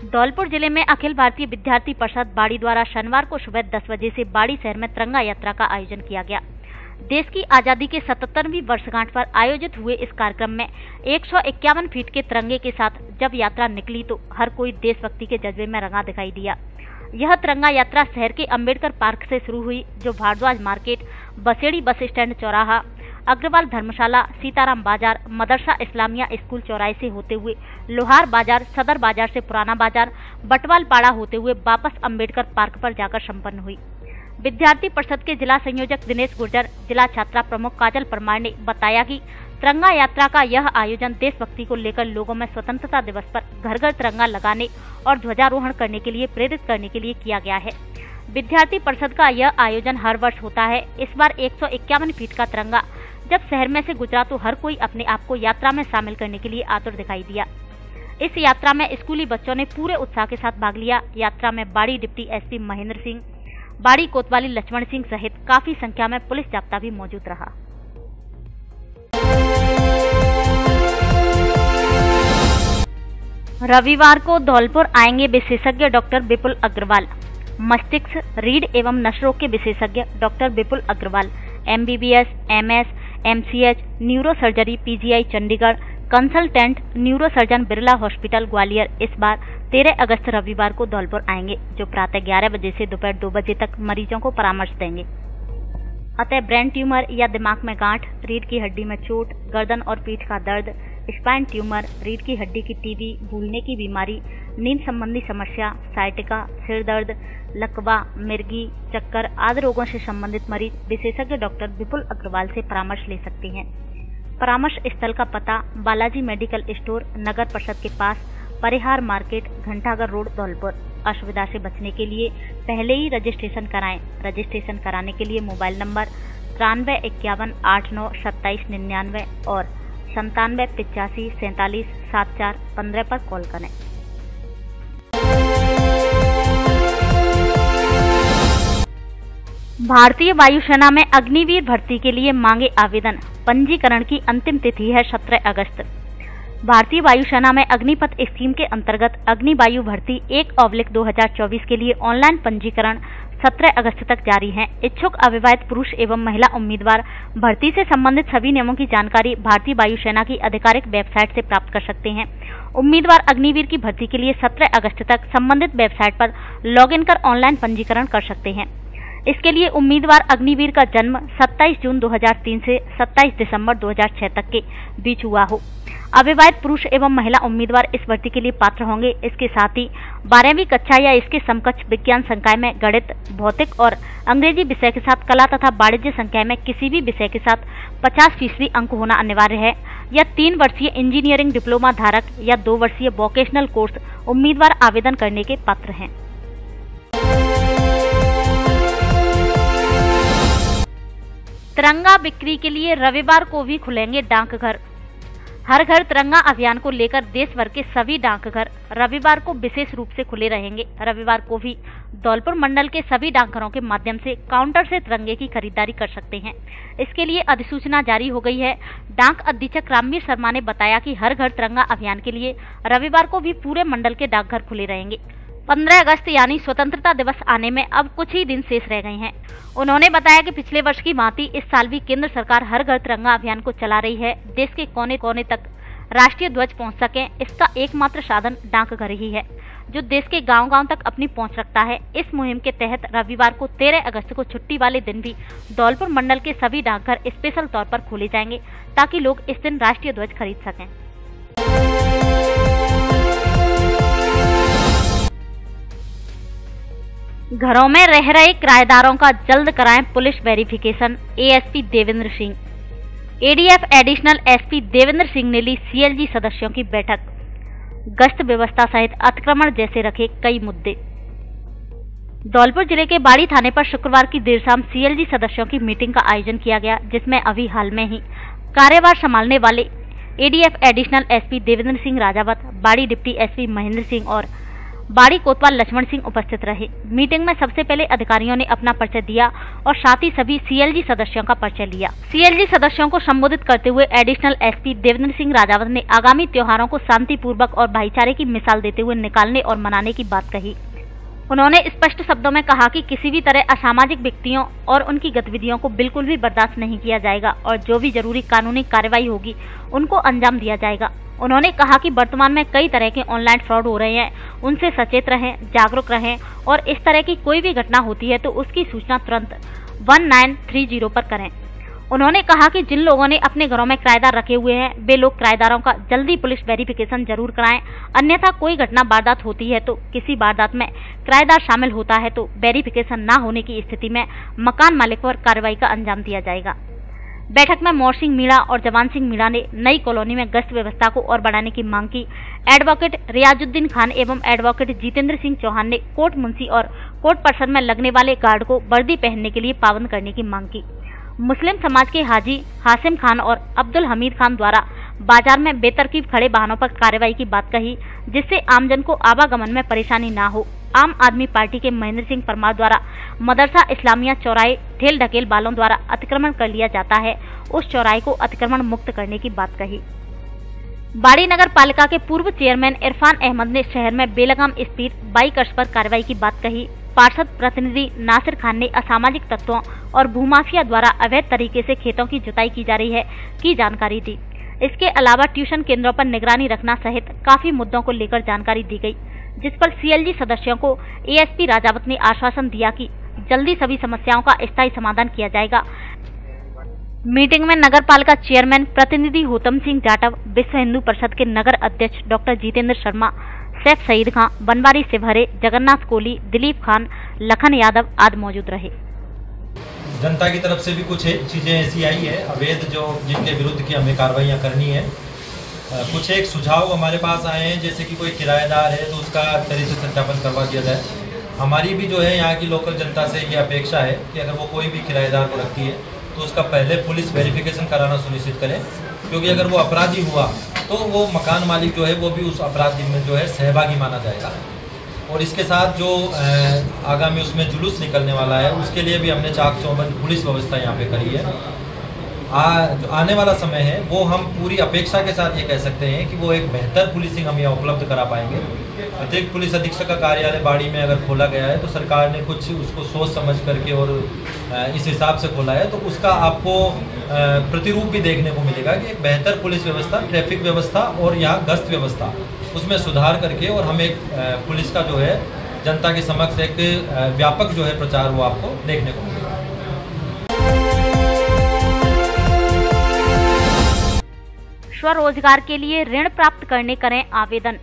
धौलपुर जिले में अखिल भारतीय विद्यार्थी परिषद बाड़ी द्वारा शनिवार को सुबह 10 बजे से बाड़ी शहर में तिरंगा यात्रा का आयोजन किया गया। देश की आजादी के 77वीं वर्षगांठ पर आयोजित हुए इस कार्यक्रम में 151 फीट के तिरंगे के साथ जब यात्रा निकली तो हर कोई देशभक्ति के जज्बे में रंगा दिखाई दिया। यह तिरंगा यात्रा शहर के अंबेडकर पार्क से शुरू हुई, जो Bhardwaj market, Baseri bus stand चौराहा, अग्रवाल धर्मशाला, सीताराम बाजार, मदरसा इस्लामिया स्कूल चौराहे से होते हुए लोहार बाजार, सदर बाजार से पुराना बाजार, बटवाल पाड़ा होते हुए वापस अंबेडकर पार्क पर जाकर संपन्न हुई। विद्यार्थी परिषद के जिला संयोजक दिनेश गुर्जर, जिला छात्रा प्रमुख काजल परमार ने बताया कि तिरंगा यात्रा का यह आयोजन देशभक्ति को लेकर लोगों में स्वतंत्रता दिवस पर घर घर तिरंगा लगाने और ध्वजारोहण करने के लिए प्रेरित करने के लिए किया गया है। विद्यार्थी परिषद का यह आयोजन हर वर्ष होता है। इस बार 151 फीट का तिरंगा जब शहर में से गुजरा तो हर कोई अपने आप को यात्रा में शामिल करने के लिए आतुर दिखाई दिया। इस यात्रा में स्कूली बच्चों ने पूरे उत्साह के साथ भाग लिया। यात्रा में बाड़ी डिप्टी एसपी महेंद्र सिंह, बाड़ी कोतवाली लक्ष्मण सिंह सहित काफी संख्या में पुलिस जाब्ता भी मौजूद रहा। रविवार को धौलपुर आएंगे विशेषज्ञ डॉक्टर विपुल अग्रवाल। मस्तिष्क, रीढ़ एवं नसरोग के विशेषज्ञ doctor Vipul Agarwal MBBS, MS, MCH, neuro surgery PGI Chandigarh, consultant neurosurgeon Birla hospital Gwalior इस बार 13 अगस्त रविवार को धौलपुर आएंगे, जो प्रातः 11 बजे से दोपहर 2 बजे तक मरीजों को परामर्श देंगे। अतः ब्रेन ट्यूमर या दिमाग में गांठ, रीढ़ की हड्डी में चोट, गर्दन और पीठ का दर्द, स्पाइन ट्यूमर, रीढ़ की हड्डी की टीबी, भूलने की बीमारी, नींद संबंधी समस्या, साइटिका, सिर दर्द, लकवा, मिर्गी, चक्कर आदि रोगों से संबंधित मरीज विशेषज्ञ डॉक्टर विपुल अग्रवाल से परामर्श ले सकते हैं। परामर्श स्थल का पता बालाजी मेडिकल स्टोर, नगर परिषद के पास, परिहार मार्केट, घंटाघर रोड, धौलपुर। असुविधा से बचने के लिए पहले ही रजिस्ट्रेशन कराएं। रजिस्ट्रेशन कराने के लिए मोबाइल नंबर 9351892799 और 97854747 पर कॉल करें। भारतीय वायुसेना में अग्निवीर भर्ती के लिए मांगे आवेदन। पंजीकरण की अंतिम तिथि है 17 अगस्त। भारतीय वायुसेना में अग्निपथ स्कीम के अंतर्गत अग्निवायु भर्ती 1/2024 के लिए ऑनलाइन पंजीकरण 17 अगस्त तक जारी है। इच्छुक अविवाहित पुरुष एवं महिला उम्मीदवार भर्ती से संबंधित सभी नियमों की जानकारी भारतीय वायुसेना की आधिकारिक वेबसाइट से प्राप्त कर सकते हैं। उम्मीदवार अग्निवीर की भर्ती के लिए 17 अगस्त तक संबंधित वेबसाइट पर लॉगिन कर ऑनलाइन पंजीकरण कर सकते हैं। इसके लिए उम्मीदवार अग्निवीर का जन्म 27 जून 2003 से 27 दिसंबर 2006 तक के बीच हुआ हो। अविवाहित पुरुष एवं महिला उम्मीदवार इस भर्ती के लिए पात्र होंगे। इसके साथ ही 12वीं कक्षा या इसके समकक्ष विज्ञान संकाय में गणित, भौतिक और अंग्रेजी विषय के साथ कला तथा वाणिज्य संकाय में किसी भी विषय के साथ 50% अंक होना अनिवार्य है, या 3 वर्षीय इंजीनियरिंग डिप्लोमा धारक या 2 वर्षीय वोकेशनल कोर्स उम्मीदवार आवेदन करने के पात्र हैं। तिरंगा बिक्री के लिए रविवार को भी खुलेंगे डाकघर। हर घर तिरंगा अभियान को लेकर देश भर के सभी डाकघर रविवार को विशेष रूप से खुले रहेंगे। रविवार को भी धौलपुर मंडल के सभी डाकघरों के माध्यम से काउंटर से तिरंगे की खरीदारी कर सकते हैं। इसके लिए अधिसूचना जारी हो गई है। डाक अधीक्षक रामवीर शर्मा ने बताया कि हर घर तिरंगा अभियान के लिए रविवार को भी पूरे मंडल के डाकघर खुले रहेंगे। 15 अगस्त यानी स्वतंत्रता दिवस आने में अब कुछ ही दिन शेष रह गए हैं। उन्होंने बताया कि पिछले वर्ष की भांति इस साल भी केंद्र सरकार हर घर तिरंगा अभियान को चला रही है। देश के कोने कोने तक राष्ट्रीय ध्वज पहुंच सके, इसका एकमात्र साधन डाकघर ही है, जो देश के गांव-गांव तक अपनी पहुंच रखता है। इस मुहिम के तहत रविवार को 13 अगस्त को छुट्टी वाले दिन भी धौलपुर मंडल के सभी डाकघर स्पेशल तौर पर खोले जाएंगे, ताकि लोग इस दिन राष्ट्रीय ध्वज खरीद सकें। घरों में रह रहे किराएदारों का जल्द कराएं police verification. ASP Devendra Singh. ADF additional SP Devendra Singh ने ली सीएलजी सदस्यों की बैठक। गश्त व्यवस्था सहित अतिक्रमण जैसे रखे कई मुद्दे। धौलपुर जिले के बाड़ी थाने पर शुक्रवार की देर शाम सीएलजी सदस्यों की मीटिंग का आयोजन किया गया, जिसमें अभी हाल में ही कार्यभार संभालने वाले ADF additional SP Devendra Singh Rajawat, बाड़ी डिप्टी एसपी महेंद्र सिंह और बाड़ी कोतवाल लक्ष्मण सिंह उपस्थित रहे। मीटिंग में सबसे पहले अधिकारियों ने अपना परिचय दिया और साथ ही सभी सीएलजी सदस्यों का परिचय लिया। सीएलजी सदस्यों को संबोधित करते हुए एडिशनल एसपी देवेंद्र सिंह राजावत ने आगामी त्योहारों को शांतिपूर्वक और भाईचारे की मिसाल देते हुए निकालने और मनाने की बात कही। उन्होंने स्पष्ट शब्दों में कहा कि किसी भी तरह असामाजिक व्यक्तियों और उनकी गतिविधियों को बिल्कुल भी बर्दाश्त नहीं किया जाएगा और जो भी जरूरी कानूनी कार्रवाई होगी उनको अंजाम दिया जाएगा। उन्होंने कहा कि वर्तमान में कई तरह के ऑनलाइन फ्रॉड हो रहे हैं, उनसे सचेत रहें, जागरूक रहें और इस तरह की कोई भी घटना होती है तो उसकी सूचना तुरंत 1930 पर करें। उन्होंने कहा कि जिन लोगों ने अपने घरों में किराएदार रखे हुए हैं वे लोग किराएदारों का जल्दी पुलिस वेरिफिकेशन जरूर कराएं, अन्यथा कोई घटना वारदात होती है तो किसी वारदात में किराएदार शामिल होता है तो वेरिफिकेशन न होने की स्थिति में मकान मालिक पर कार्रवाई का अंजाम दिया जाएगा। बैठक में मोर सिंह मीणा और जवान सिंह मीणा ने नई कॉलोनी में गश्त व्यवस्था को और बढ़ाने की मांग की। एडवोकेट रियाजुद्दीन खान एवं एडवोकेट जितेंद्र सिंह चौहान ने कोर्ट मुंशी और कोर्ट पर्सन में लगने वाले गार्ड को वर्दी पहनने के लिए पाबंद करने की मांग की। मुस्लिम समाज के हाजी हासिम खान और अब्दुल हमीद खान द्वारा बाजार में बेतरकीब खड़े वाहनों पर कार्रवाई की बात कही, जिससे आमजन को आवागमन में परेशानी ना हो। आम आदमी पार्टी के महेंद्र सिंह परमार द्वारा मदरसा इस्लामिया चौराहे ठेल ढकेल वालों द्वारा अतिक्रमण कर लिया जाता है, उस चौराहे को अतिक्रमण मुक्त करने की बात कही। बाड़ी नगर पालिका के पूर्व चेयरमैन इरफान अहमद ने शहर में बेलगाम स्पीड बाइकर्स पर कार्रवाई की बात कही। पार्षद प्रतिनिधि नासिर खान ने असामाजिक तत्वों और भूमाफिया द्वारा अवैध तरीके से खेतों की जुताई की जा रही है की जानकारी दी। इसके अलावा ट्यूशन केंद्रों पर निगरानी रखना सहित काफी मुद्दों को लेकर जानकारी दी गई, जिस पर सीएलजी सदस्यों को एएसपी राजावत ने आश्वासन दिया कि जल्दी सभी समस्याओं का स्थायी समाधान किया जाएगा। मीटिंग में नगर पालिका चेयरमैन प्रतिनिधि होतम सिंह जाटव, विश्व हिंदू परिषद के नगर अध्यक्ष डॉक्टर जितेंद्र शर्मा, सैफ सईद खां, बनवारी सिवहरे, जगन्नाथ कोहली, दिलीप खान, लखन यादव आदि मौजूद रहे। जनता की तरफ से भी कुछ चीज़ें ऐसी आई है अवैध जो जिनके विरुद्ध की हमें कार्रवाइयाँ करनी है। कुछ एक सुझाव हमारे पास आए हैं, जैसे कि कोई किराएदार है तो उसका तरीके से सत्यापन करवा दिया जाए। हमारी भी जो है यहाँ की लोकल जनता से ये अपेक्षा है कि अगर वो कोई भी किराएदार को रखती है तो उसका पहले पुलिस वेरिफिकेशन कराना सुनिश्चित करें, क्योंकि अगर वो अपराधी हुआ तो वो मकान मालिक जो है वो भी उस अपराधी में जो है सहभागी माना जाएगा। और इसके साथ जो आगामी उसमें जुलूस निकलने वाला है उसके लिए भी हमने चाक चौबंद पुलिस व्यवस्था यहाँ पे करी है। जो आने वाला समय है वो हम पूरी अपेक्षा के साथ ये कह सकते हैं कि वो एक बेहतर पुलिसिंग हम यहाँ उपलब्ध करा पाएंगे। अतिरिक्त पुलिस अधीक्षक का कार्यालय बाड़ी में अगर खोला गया है तो सरकार ने कुछ उसको सोच समझ करके और इस हिसाब से खोला है, तो उसका आपको प्रतिरूप भी देखने को मिलेगा कि एक बेहतर पुलिस व्यवस्था, ट्रैफिक व्यवस्था और यहाँ गश्त व्यवस्था उसमें सुधार करके और हम एक पुलिस का जो है जनता के समक्ष एक व्यापक जो है प्रचार वो आपको देखने को मिलेगा। स्वरोजगार के लिए ऋण प्राप्त करने करें आवेदन।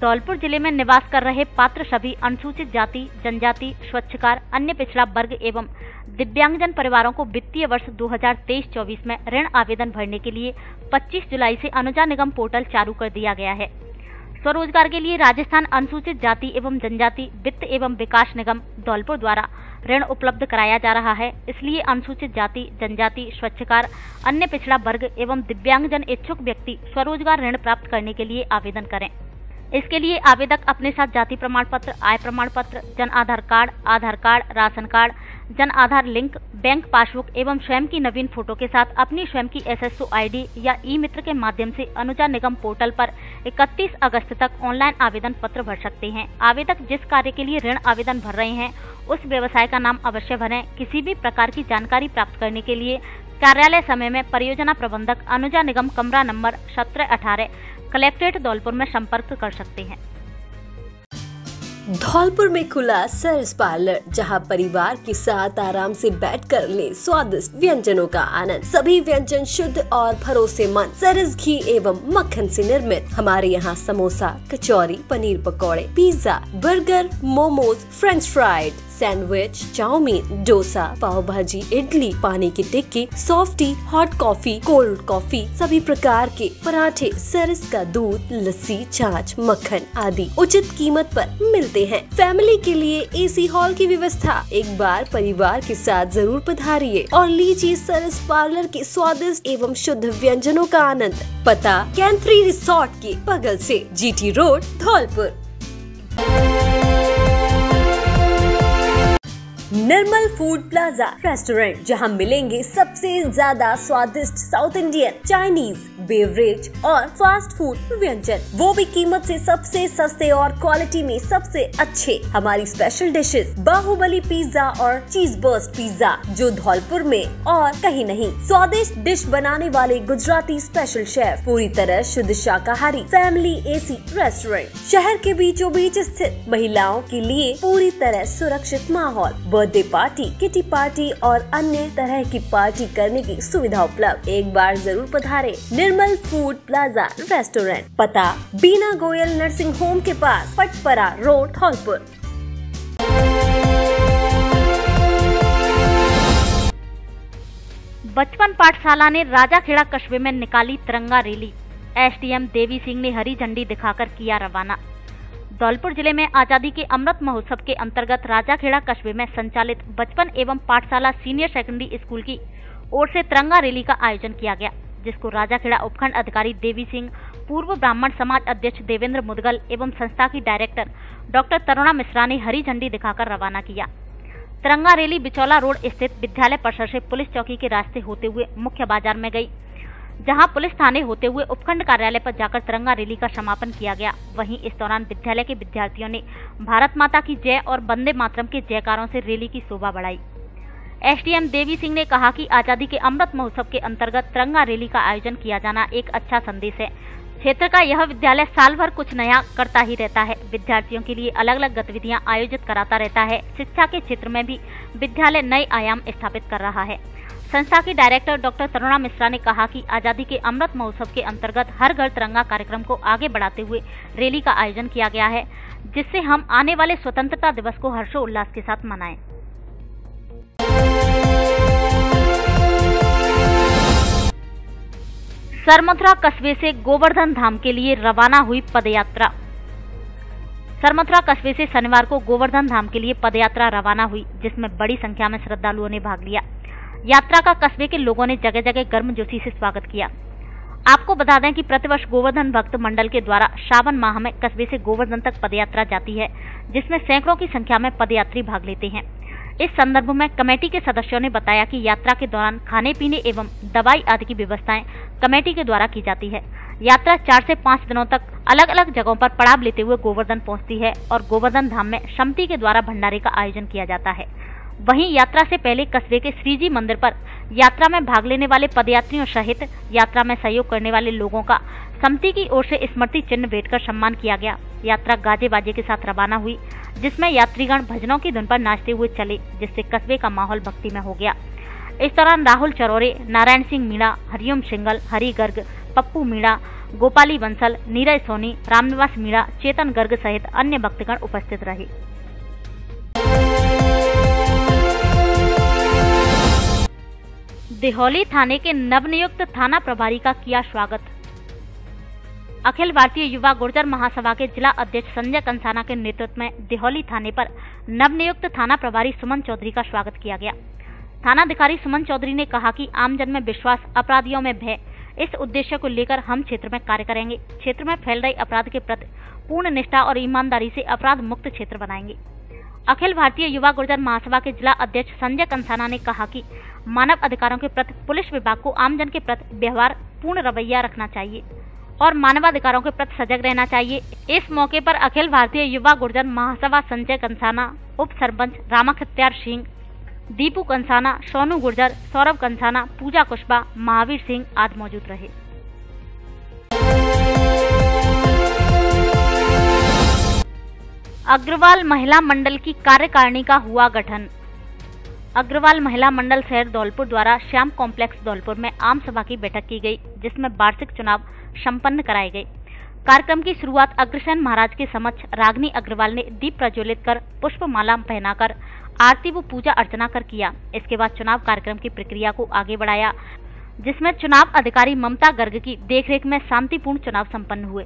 धौलपुर जिले में निवास कर रहे पात्र सभी अनुसूचित जाति, जनजाति, स्वच्छकार, अन्य पिछड़ा वर्ग एवं दिव्यांगजन परिवारों को वित्तीय वर्ष 2023-24 में ऋण आवेदन भरने के लिए 25 जुलाई से अनुजा निगम पोर्टल चालू कर दिया गया है। स्वरोजगार के लिए राजस्थान अनुसूचित जाति एवं जनजाति वित्त एवं विकास निगम धौलपुर द्वारा ऋण उपलब्ध कराया जा रहा है। इसलिए अनुसूचित जाति, जनजाति, स्वच्छकार, अन्य पिछड़ा वर्ग एवं दिव्यांगजन इच्छुक व्यक्ति स्वरोजगार ऋण प्राप्त करने के लिए आवेदन करें। इसके लिए आवेदक अपने साथ जाति प्रमाण पत्र, आय प्रमाण पत्र, Jan Aadhaar card, ration card, Jan Aadhaar link, bank passbook एवं स्वयं की नवीन फोटो के साथ अपनी स्वयं की SSO ID या ई मित्र के माध्यम से अनुजा निगम पोर्टल पर 31 अगस्त तक ऑनलाइन आवेदन पत्र भर सकते हैं। आवेदक जिस कार्य के लिए ऋण आवेदन भर रहे हैं उस व्यवसाय का नाम अवश्य भरें। किसी भी प्रकार की जानकारी प्राप्त करने के लिए कार्यालय समय में परियोजना प्रबंधक अनुजा निगम कमरा नंबर 1718 कलेक्ट्रेट धौलपुर में संपर्क कर सकते हैं। धौलपुर में खुला सरस पार्लर, जहां परिवार के साथ आराम से बैठकर ले स्वादिष्ट व्यंजनों का आनंद। सभी व्यंजन शुद्ध और भरोसेमंद सरस घी एवं मक्खन से निर्मित। हमारे यहाँ samosa, kachori, paneer pakode, pizza, burger, momos, french fried, sandwich, chowmein, dosa, pav bhaji, idli, पानी की टिक्की, soft tea, hot coffee, cold coffee, सभी प्रकार के पराठे, सरस का दूध, लस्सी, छाछ, मक्खन आदि उचित कीमत पर मिलते हैं। फैमिली के लिए AC हॉल की व्यवस्था। एक बार परिवार के साथ जरूर पधारिए और लीजिए सरस पार्लर के स्वादिष्ट एवं शुद्ध व्यंजनों का आनंद। पता कैंथ्री रिसोर्ट के बगल से, GT रोड, धौलपुर। निर्मल फूड प्लाजा रेस्टोरेंट, जहां मिलेंगे सबसे ज्यादा स्वादिष्ट साउथ इंडियन, चाइनीज, बेवरेज और फास्ट फूड व्यंजन, वो भी कीमत से सबसे सस्ते और क्वालिटी में सबसे अच्छे। हमारी स्पेशल डिशेस बाहुबली पिज्जा और चीज बर्स्ट पिज्जा, जो धौलपुर में और कहीं नहीं। स्वादिष्ट डिश बनाने वाले गुजराती स्पेशल शेफ, पूरी तरह शुद्ध शाकाहारी, फैमिली AC रेस्टोरेंट, शहर के बीचों बीच स्थित। महिलाओं के लिए पूरी तरह सुरक्षित माहौल, बर्थडे पार्टी, किटी पार्टी और अन्य तरह की पार्टी करने की सुविधा उपलब्ध। एक बार जरूर पधारे। निर्मल फूड प्लाजा रेस्टोरेंट, पता बीना गोयल नर्सिंग होम के पास, पटपरा रोड, धौलपुर। बचपन पाठशाला ने राजाखेड़ा कस्बे में निकाली तिरंगा रैली। SDM देवी सिंह ने हरी झंडी दिखाकर किया रवाना। धौलपुर जिले में आजादी के अमृत महोत्सव के अंतर्गत राजाखेड़ा कस्बे में संचालित बचपन एवं पाठशाला सीनियर सेकेंडरी स्कूल की ओर से तिरंगा रैली का आयोजन किया गया, जिसको राजाखेड़ा उपखंड अधिकारी देवी सिंह, पूर्व ब्राह्मण समाज अध्यक्ष देवेंद्र मुदगल एवं संस्था की डायरेक्टर डॉक्टर तरुणा मिश्रा ने हरी झंडी दिखाकर रवाना किया। तिरंगा रैली बिचौला रोड स्थित विद्यालय परिसर से पुलिस चौकी के रास्ते होते हुए मुख्य बाजार में गई, जहां पुलिस थाने होते हुए उपखंड कार्यालय पर जाकर तिरंगा रैली का समापन किया गया। वहीं इस दौरान विद्यालय के विद्यार्थियों ने भारत माता की जय और वंदे मातरम के जयकारों से रैली की शोभा बढ़ाई। SDM देवी सिंह ने कहा कि आजादी के अमृत महोत्सव के अंतर्गत तिरंगा रैली का आयोजन किया जाना एक अच्छा संदेश है। क्षेत्र का यह विद्यालय साल भर कुछ नया करता ही रहता है, विद्यार्थियों के लिए अलग अलग गतिविधियां आयोजित कराता रहता है। शिक्षा के क्षेत्र में भी विद्यालय नए आयाम स्थापित कर रहा है। संस्था की डायरेक्टर डॉक्टर तरुणा मिश्रा ने कहा कि आजादी के अमृत महोत्सव के अंतर्गत हर घर तिरंगा कार्यक्रम को आगे बढ़ाते हुए रैली का आयोजन किया गया है, जिससे हम आने वाले स्वतंत्रता दिवस को हर्षोल्लास के साथ मनाएं। सरमथुरा कस्बे से गोवर्धन धाम के लिए रवाना हुई पदयात्रा। सरमथुरा कस्बे से शनिवार को गोवर्धन धाम के लिए पदयात्रा रवाना हुई, जिसमें बड़ी संख्या में श्रद्धालुओं ने भाग लिया। यात्रा का कस्बे के लोगों ने जगह जगह गर्मजोशी से स्वागत किया। आपको बता दें कि प्रतिवर्ष गोवर्धन भक्त मंडल के द्वारा श्रावण माह में कस्बे से गोवर्धन तक पदयात्रा जाती है, जिसमें सैकड़ों की संख्या में पदयात्री भाग लेते हैं। इस संदर्भ में कमेटी के सदस्यों ने बताया कि यात्रा के दौरान खाने पीने एवं दवाई आदि की व्यवस्थाएं कमेटी के द्वारा की जाती है। यात्रा 4 से 5 दिनों तक अलग अलग जगहों पर पड़ाव लेते हुए गोवर्धन पहुंचती है और गोवर्धन धाम में समिति के द्वारा भंडारे का आयोजन किया जाता है। वहीं यात्रा से पहले कस्बे के श्रीजी मंदिर पर यात्रा में भाग लेने वाले पदयात्रियों सहित यात्रा में सहयोग करने वाले लोगों का समिति की ओर से स्मृति चिन्ह भेंट कर सम्मान किया गया। यात्रा गाजे बाजे के साथ रवाना हुई, जिसमें यात्रीगण भजनों की धुन पर नाचते हुए चले, जिससे कस्बे का माहौल भक्तिमय हो गया। इस दौरान राहुल चरौरे, नारायण सिंह मीणा, हरिओम सिंगल, हरि गर्ग, पप्पू मीणा, गोपाली बंसल, नीरज सोनी, रामनिवास मीणा, चेतन गर्ग सहित अन्य भक्तगण उपस्थित रहे। दिहौली थाने के नवनियुक्त थाना प्रभारी का किया स्वागत। अखिल भारतीय युवा गुर्जर महासभा के जिला अध्यक्ष संजय कंसाना के नेतृत्व में दिहौली थाने पर नवनियुक्त थाना प्रभारी सुमन चौधरी का स्वागत किया गया। थानाधिकारी सुमन चौधरी ने कहा कि आमजन में विश्वास, अपराधियों में भय, इस उद्देश्य को लेकर हम क्षेत्र में कार्य करेंगे। क्षेत्र में फैल रही अपराध के प्रति पूर्ण निष्ठा और ईमानदारी से अपराध मुक्त क्षेत्र बनाएंगे। अखिल भारतीय युवा गुर्जर महासभा के जिला अध्यक्ष संजय कंसाना ने कहा कि मानव अधिकारों के प्रति पुलिस विभाग को आमजन के प्रति व्यवहार पूर्ण रवैया रखना चाहिए और मानवाधिकारों के प्रति सजग रहना चाहिए। इस मौके पर अखिल भारतीय युवा गुर्जर महासभा संजय कंसाना, उप सरपंच रामाखत्यार सिंह, दीपू कंसाना, सोनू गुर्जर, सौरभ कंसाना, पूजा कुशबा, महावीर सिंह आदि मौजूद रहे। अग्रवाल महिला मंडल की कार्यकारिणी का हुआ गठन। अग्रवाल महिला मंडल शहर धौलपुर द्वारा श्याम कॉम्प्लेक्स धौलपुर में आम सभा की बैठक की गई, जिसमें वार्षिक चुनाव संपन्न कराए गए। कार्यक्रम की शुरुआत अग्रसेन महाराज के समक्ष रागिनी अग्रवाल ने दीप प्रज्वलित कर, पुष्पमाला पहनाकर, आरती व पूजा अर्चना कर किया। इसके बाद चुनाव कार्यक्रम की प्रक्रिया को आगे बढ़ाया, जिसमें चुनाव अधिकारी ममता गर्ग की देखरेख में शांतिपूर्ण चुनाव संपन्न हुए।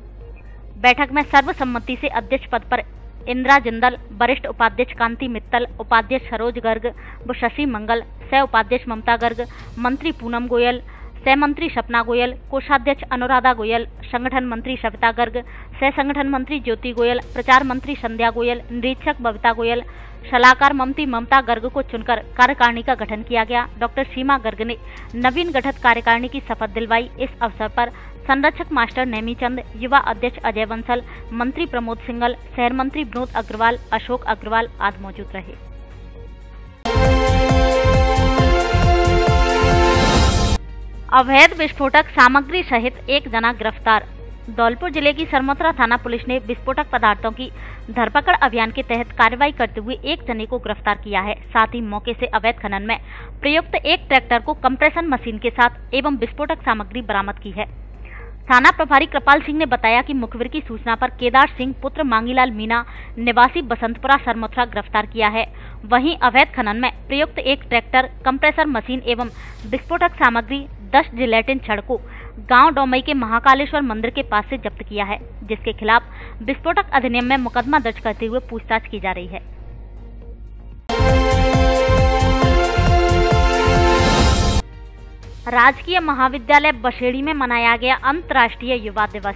बैठक में सर्वसम्मति से अध्यक्ष पद पर इंदिरा जिंदल, वरिष्ठ उपाध्यक्ष कांति मित्तल, उपाध्यक्ष सरोज गर्ग व शशि मंगल, सह उपाध्यक्ष ममता गर्ग, मंत्री पूनम गोयल, सह मंत्री सपना गोयल, कोषाध्यक्ष अनुराधा गोयल, संगठन मंत्री सविता गर्ग, सह संगठन मंत्री ज्योति गोयल, प्रचार मंत्री संध्या गोयल, निरीक्षक बबीता गोयल, सलाहकार ममता गर्ग को चुनकर कार्यकारिणी का गठन किया गया। डॉक्टर सीमा गर्ग ने नवीन गठित कार्यकारिणी की शपथ दिलवाई। इस अवसर पर संरक्षक मास्टर नेमीचंद, युवा अध्यक्ष अजय बंसल, मंत्री प्रमोद सिंगल, शहर मंत्री विनोद अग्रवाल, अशोक अग्रवाल आदि मौजूद रहे। अवैध विस्फोटक सामग्री सहित एक जना गिरफ्तार। धौलपुर जिले की सरमोत्रा थाना पुलिस ने विस्फोटक पदार्थों की धरपकड़ अभियान के तहत कार्रवाई करते हुए एक जने को गिरफ्तार किया है। साथ ही मौके से अवैध खनन में प्रयुक्त एक ट्रैक्टर को कंप्रेशन मशीन के साथ एवं विस्फोटक सामग्री बरामद की है। थाना प्रभारी कृपाल सिंह ने बताया कि मुखबिर की सूचना पर केदार सिंह पुत्र मांगीलाल मीणा निवासी बसंतपुरा सरमोत्रा गिरफ्तार किया है। वहीं अवैध खनन में प्रयुक्त एक ट्रैक्टर, कंप्रेसर मशीन एवं विस्फोटक सामग्री 10 जिलेटिन छड़ को गांव डोमई के महाकालेश्वर मंदिर के पास से जब्त किया है, जिसके खिलाफ विस्फोटक अधिनियम में मुकदमा दर्ज करते हुए पूछताछ की जा रही है। राजकीय महाविद्यालय बसेड़ी में मनाया गया अंतर्राष्ट्रीय युवा दिवस।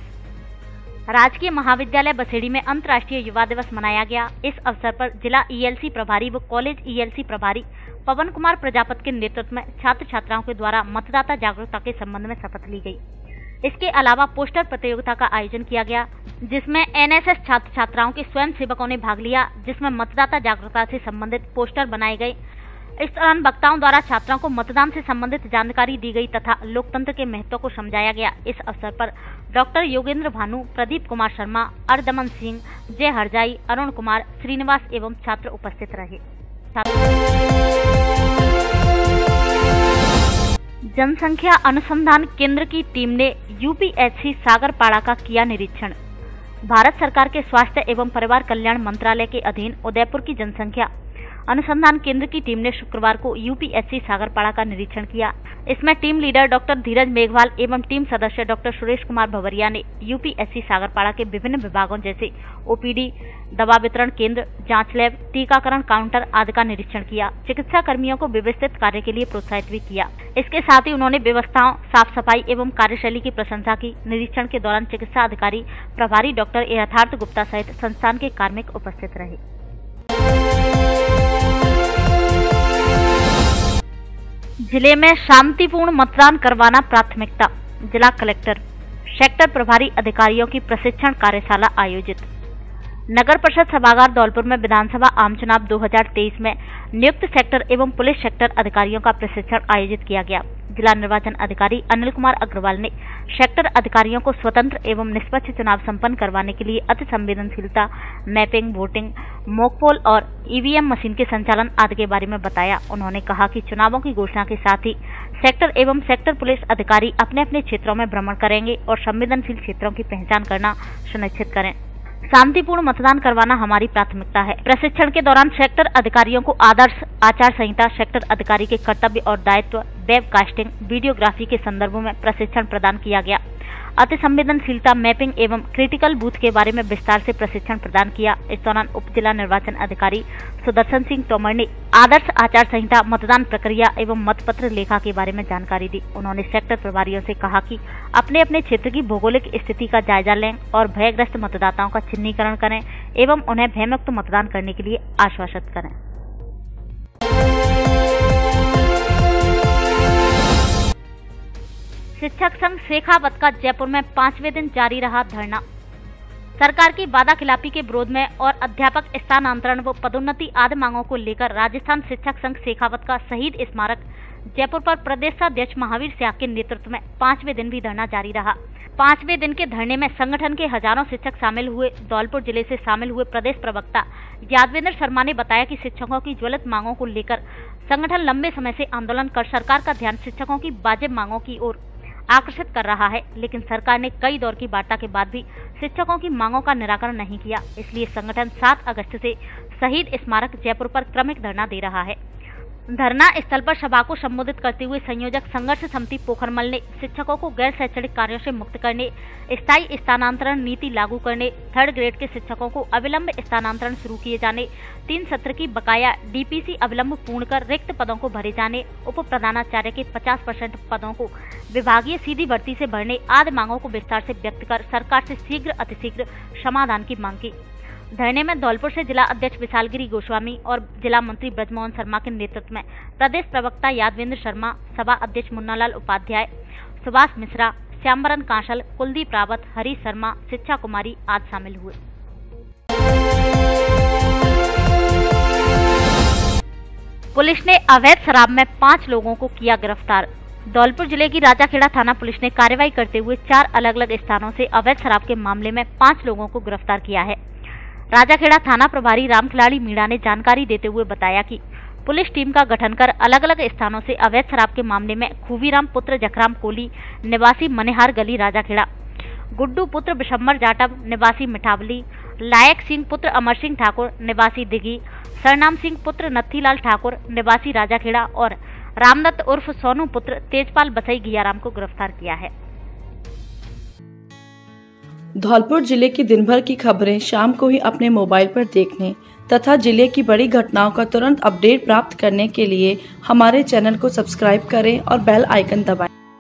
राजकीय महाविद्यालय बसेड़ी में अंतर्राष्ट्रीय युवा दिवस मनाया गया। इस अवसर पर जिला ईएलसी प्रभारी व कॉलेज ईएलसी प्रभारी पवन कुमार प्रजापति के नेतृत्व में छात्र छात्राओं के द्वारा मतदाता जागरूकता के संबंध में शपथ ली गई। इसके अलावा पोस्टर प्रतियोगिता का आयोजन किया गया, जिसमें एनएसएस छात्र छात्राओं के स्वयं सेवकों ने भाग लिया, जिसमें मतदाता जागरूकता से संबंधित पोस्टर बनाए गए। इस दौरान वक्ताओं द्वारा छात्रों को मतदान से संबंधित जानकारी दी गई तथा लोकतंत्र के महत्व को समझाया गया। इस अवसर पर डॉक्टर योगेंद्र भानु, प्रदीप कुमार शर्मा, अर्दमन सिंह, जय हरजाई, अरुण कुमार, श्रीनिवास एवं छात्र उपस्थित रहे। जनसंख्या अनुसंधान केंद्र की टीम ने यूपीएचसी सागरपाड़ा का किया निरीक्षण। भारत सरकार के स्वास्थ्य एवं परिवार कल्याण मंत्रालय के अधीन उदयपुर की जनसंख्या अनुसंधान केंद्र की टीम ने शुक्रवार को यूपीएचसी सागरपाड़ा का निरीक्षण किया। इसमें टीम लीडर डॉक्टर धीरज मेघवाल एवं टीम सदस्य डॉक्टर सुरेश कुमार भवरिया ने यूपीएचसी सागरपाड़ा के विभिन्न विभागों जैसे ओपीडी, दवा वितरण केंद्र, जांच लैब, टीकाकरण काउंटर आदि का निरीक्षण किया। चिकित्सा कर्मियों को व्यवस्थित कार्य के लिए प्रोत्साहित भी किया। इसके साथ ही उन्होंने व्यवस्थाओं, साफ सफाई एवं कार्यशैली की प्रशंसा की। निरीक्षण के दौरान चिकित्सा अधिकारी प्रभारी डॉक्टर यथार्थ गुप्ता सहित संस्थान के कार्मिक उपस्थित रहे। जिले में शांतिपूर्ण मतदान करवाना प्राथमिकता। जिला कलेक्टर, सेक्टर प्रभारी अधिकारियों की प्रशिक्षण कार्यशाला आयोजित। नगर परिषद सभागार धौलपुर में विधानसभा आम चुनाव 2023 में नियुक्त सेक्टर एवं पुलिस सेक्टर अधिकारियों का प्रशिक्षण आयोजित किया गया। जिला निर्वाचन अधिकारी अनिल कुमार अग्रवाल ने सेक्टर अधिकारियों को स्वतंत्र एवं निष्पक्ष चुनाव संपन्न करवाने के लिए अति संवेदनशीलता, मैपिंग, वोटिंग, मॉकपोल और ईवीएम मशीन के संचालन आदि के बारे में बताया। उन्होंने कहा कि चुनावों की घोषणा के साथ ही सेक्टर एवं सेक्टर पुलिस अधिकारी अपने अपने क्षेत्रों में भ्रमण करेंगे और संवेदनशील क्षेत्रों की पहचान करना सुनिश्चित करें। शांतिपूर्ण मतदान करवाना हमारी प्राथमिकता है। प्रशिक्षण के दौरान सेक्टर अधिकारियों को आदर्श आचार संहिता, सेक्टर अधिकारी के कर्तव्य और दायित्व, वेबकास्टिंग, वीडियोग्राफी के संदर्भ में प्रशिक्षण प्रदान किया गया। अति संवेदनशीलता, मैपिंग एवं क्रिटिकल बूथ के बारे में विस्तार से प्रशिक्षण प्रदान किया। इस दौरान उप जिला निर्वाचन अधिकारी सुदर्शन सिंह तोमर ने आदर्श आचार संहिता, मतदान प्रक्रिया एवं मतपत्र लेखा के बारे में जानकारी दी। उन्होंने सेक्टर प्रभारियों से कहा कि अपने अपने क्षेत्र की भौगोलिक स्थिति का जायजा लें और भयग्रस्त मतदाताओं का चिन्हीकरण करें एवं उन्हें भयमुक्त मतदान करने के लिए आश्वासित करें। शिक्षक संघ शेखावत का जयपुर में 5वें दिन जारी रहा धरना। सरकार की वादा खिलाफी के विरोध में और अध्यापक स्थानांतरण व पदोन्नति आदि मांगों को लेकर राजस्थान शिक्षक संघ शेखावत का शहीद स्मारक जयपुर पर प्रदेशाध्यक्ष महावीर स्याग के नेतृत्व में 5वें दिन भी धरना जारी रहा। 5वें दिन के धरने में संगठन के हजारों शिक्षक शामिल हुए। धौलपुर जिले से शामिल हुए प्रदेश प्रवक्ता यादवेंद्र शर्मा ने बताया कि शिक्षकों की ज्वलित मांगों को लेकर संगठन लंबे समय से आंदोलन कर सरकार का ध्यान शिक्षकों की वाजिब मांगों की ओर आकर्षित कर रहा है, लेकिन सरकार ने कई दौर की वार्ता के बाद भी शिक्षकों की मांगों का निराकरण नहीं किया। इसलिए संगठन 7 अगस्त से शहीद स्मारक जयपुर पर क्रमिक धरना दे रहा है। धरना स्थल पर सभा को संबोधित करते हुए संयोजक संघर्ष समिति पोखरमल ने शिक्षकों को गैर शैक्षणिक कार्यों से मुक्त करने, स्थायी स्थानांतरण नीति लागू करने, 3rd ग्रेड के शिक्षकों को अविलंब स्थानांतरण शुरू किए जाने, 3 सत्र की बकाया डीपीसी अविलंब पूर्ण कर रिक्त पदों को भरे जाने, उप प्रधानाचार्य के 50% पदों को विभागीय सीधी भर्ती से भरने आदि मांगों को विस्तार से व्यक्त कर सरकार से शीघ्र अतिशीघ्र समाधान की मांग की। धरने में धौलपुर से जिला अध्यक्ष विशालगिरी गोस्वामी और जिला मंत्री ब्रजमोहन शर्मा के नेतृत्व में प्रदेश प्रवक्ता यादवेंद्र शर्मा, सभा अध्यक्ष मुन्नालाल उपाध्याय, सुभाष मिश्रा, श्यामबरन कांसल, कुलदीप रावत, हरीश शर्मा, शिक्षा कुमारी आदि शामिल हुए। पुलिस ने अवैध शराब में 5 लोगों को किया गिरफ्तार। धौलपुर जिले की राजाखेड़ा थाना पुलिस ने कार्रवाई करते हुए 4 अलग अलग स्थानों से अवैध शराब के मामले में 5 लोगों को गिरफ्तार किया है। राजाखेड़ा थाना प्रभारी रामखिलाड़ी मीणा ने जानकारी देते हुए बताया कि पुलिस टीम का गठन कर अलग अलग स्थानों से अवैध शराब के मामले में खूबीराम पुत्र जखराम कोली निवासी मनेहार गली राजाखेड़ा, गुड्डू पुत्र बिशम्बर जाटव निवासी मिठावली, लायक सिंह पुत्र अमर सिंह ठाकुर निवासी दिघी, सरनाम सिंह पुत्र नत्थीलाल ठाकुर निवासी राजाखेड़ा और रामदत्त उर्फ सोनू पुत्र तेजपाल बसई घियाराम को गिरफ्तार किया है। धौलपुर जिले की दिन भर की खबरें शाम को ही अपने मोबाइल पर देखने तथा जिले की बड़ी घटनाओं का तुरंत अपडेट प्राप्त करने के लिए हमारे चैनल को सब्सक्राइब करें और बेल आइकन दबाएं।